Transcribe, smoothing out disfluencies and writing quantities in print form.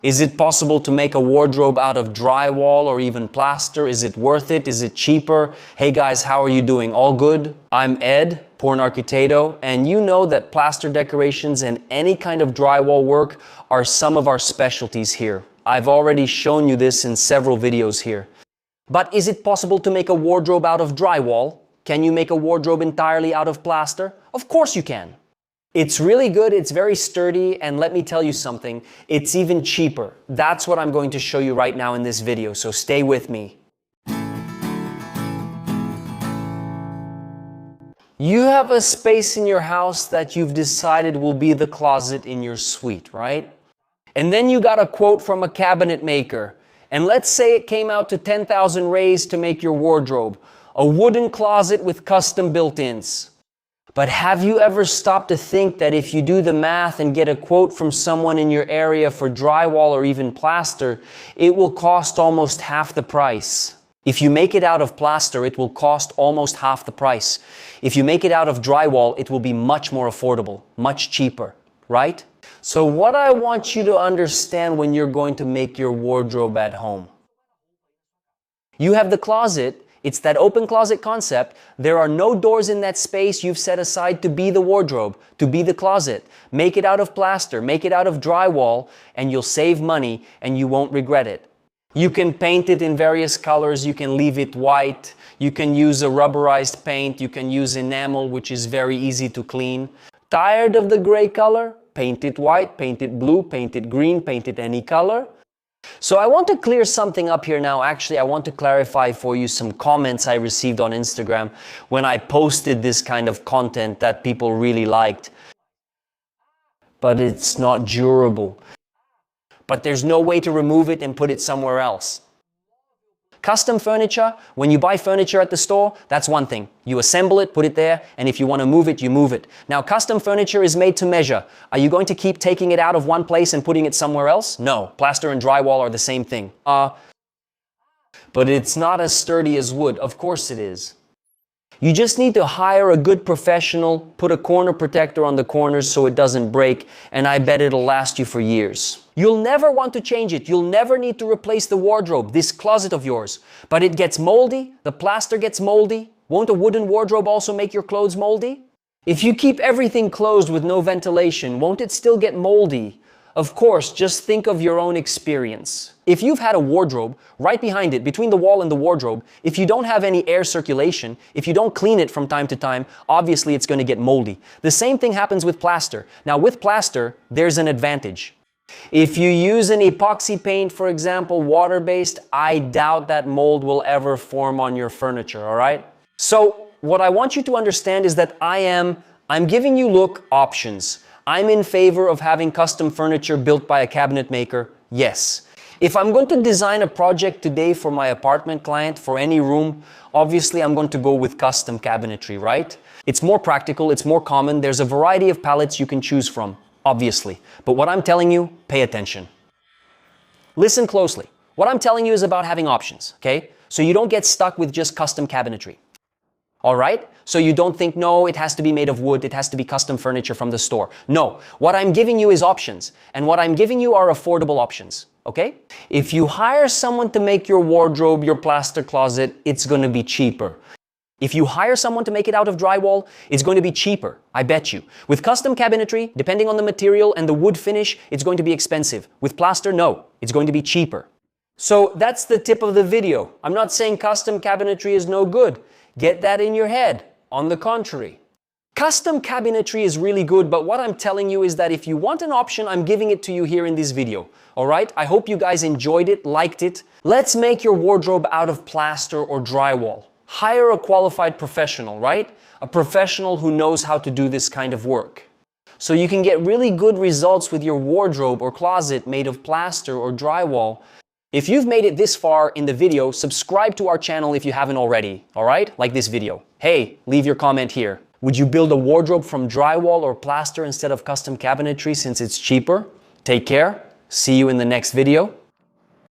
Is it possible to make a wardrobe out of drywall or even plaster? Is it worth it? Is it cheaper? Hey guys, how are you doing? All good? I'm Ed, Porn Architecto, and you know that plaster decorations and any kind of drywall work are some of our specialties here. I've already shown you this in several videos here. But is it possible to make a wardrobe out of drywall? Can you make a wardrobe entirely out of plaster? Of course you can. It's really good, it's very sturdy, and let me tell you something, it's even cheaper. That's what I'm going to show you right now in this video, so stay with me. You have a space in your house that you've decided will be the closet in your suite, right? And then you got a quote from a cabinet maker, and let's say it came out to 10,000 raise to make your wardrobe, a wooden closet with custom built-ins. But have you ever stopped to think that if you do the math and get a quote from someone in your area for drywall or even plaster, it will cost almost half the price? If you make it out of plaster, it will cost almost half the price. If you make it out of drywall, it will be much more affordable, much cheaper, right? So what I want you to understand when you're going to make your wardrobe at home. You have the closet. It's that open closet concept. There are no doors in that space you've set aside to be the wardrobe, to be the closet. Make it out of plaster, make it out of drywall, and you'll save money and you won't regret it. You can paint it in various colors, you can leave it white, you can use a rubberized paint, you can use enamel, which is very easy to clean. Tired of the gray color? Paint it white, paint it blue, paint it green, paint it any color. So I want to clear something up here now. Actually, I want to clarify for you some comments I received on Instagram when I posted this kind of content that people really liked. But it's not durable. But there's no way to remove it and put it somewhere else. Custom furniture, when you buy furniture at the store, that's one thing. You assemble it, put it there, and if you want to move it, you move it. Now, custom furniture is made to measure. Are you going to keep taking it out of one place and putting it somewhere else? No. Plaster and drywall are the same thing. But it's not as sturdy as wood. Of course it is. You just need to hire a good professional, put a corner protector on the corners so it doesn't break, and I bet it'll last you for years. You'll never want to change it. You'll never need to replace the wardrobe, this closet of yours. But it gets moldy, the plaster gets moldy. Won't a wooden wardrobe also make your clothes moldy? If you keep everything closed with no ventilation, won't it still get moldy? Of course, just think of your own experience. If you've had a wardrobe, right behind it, between the wall and the wardrobe, if you don't have any air circulation, if you don't clean it from time to time, obviously it's going to get moldy. The same thing happens with plaster. Now with plaster, there's an advantage. If you use an epoxy paint, for example, water-based, I doubt that mold will ever form on your furniture, all right? So what I want you to understand is that I'm giving you options. I'm in favor of having custom furniture built by a cabinet maker, yes. If I'm going to design a project today for my apartment client, for any room, obviously I'm going to go with custom cabinetry, right? It's more practical, it's more common, there's a variety of palettes you can choose from, obviously. But what I'm telling you, pay attention. Listen closely. What I'm telling you is about having options, okay? So you don't get stuck with just custom cabinetry. All right? So you don't think, no, it has to be made of wood, it has to be custom furniture from the store. No, what I'm giving you is options. And what I'm giving you are affordable options, okay? If you hire someone to make your wardrobe, your plaster closet, it's going to be cheaper. If you hire someone to make it out of drywall, it's going to be cheaper, I bet you. With custom cabinetry, depending on the material and the wood finish, it's going to be expensive. With plaster, no, it's going to be cheaper. So that's the tip of the video. I'm not saying custom cabinetry is no good. Get that in your head. On the contrary. Custom cabinetry is really good, but what I'm telling you is that if you want an option, I'm giving it to you here in this video. Alright? I hope you guys enjoyed it, liked it. Let's make your wardrobe out of plaster or drywall. Hire a qualified professional, right? A professional who knows how to do this kind of work. So you can get really good results with your wardrobe or closet made of plaster or drywall. If you've made it this far in the video, subscribe to our channel if you haven't already, alright? Like this video. Hey, leave your comment here. Would you build a wardrobe from drywall or plaster instead of custom cabinetry since it's cheaper? Take care. See you in the next video.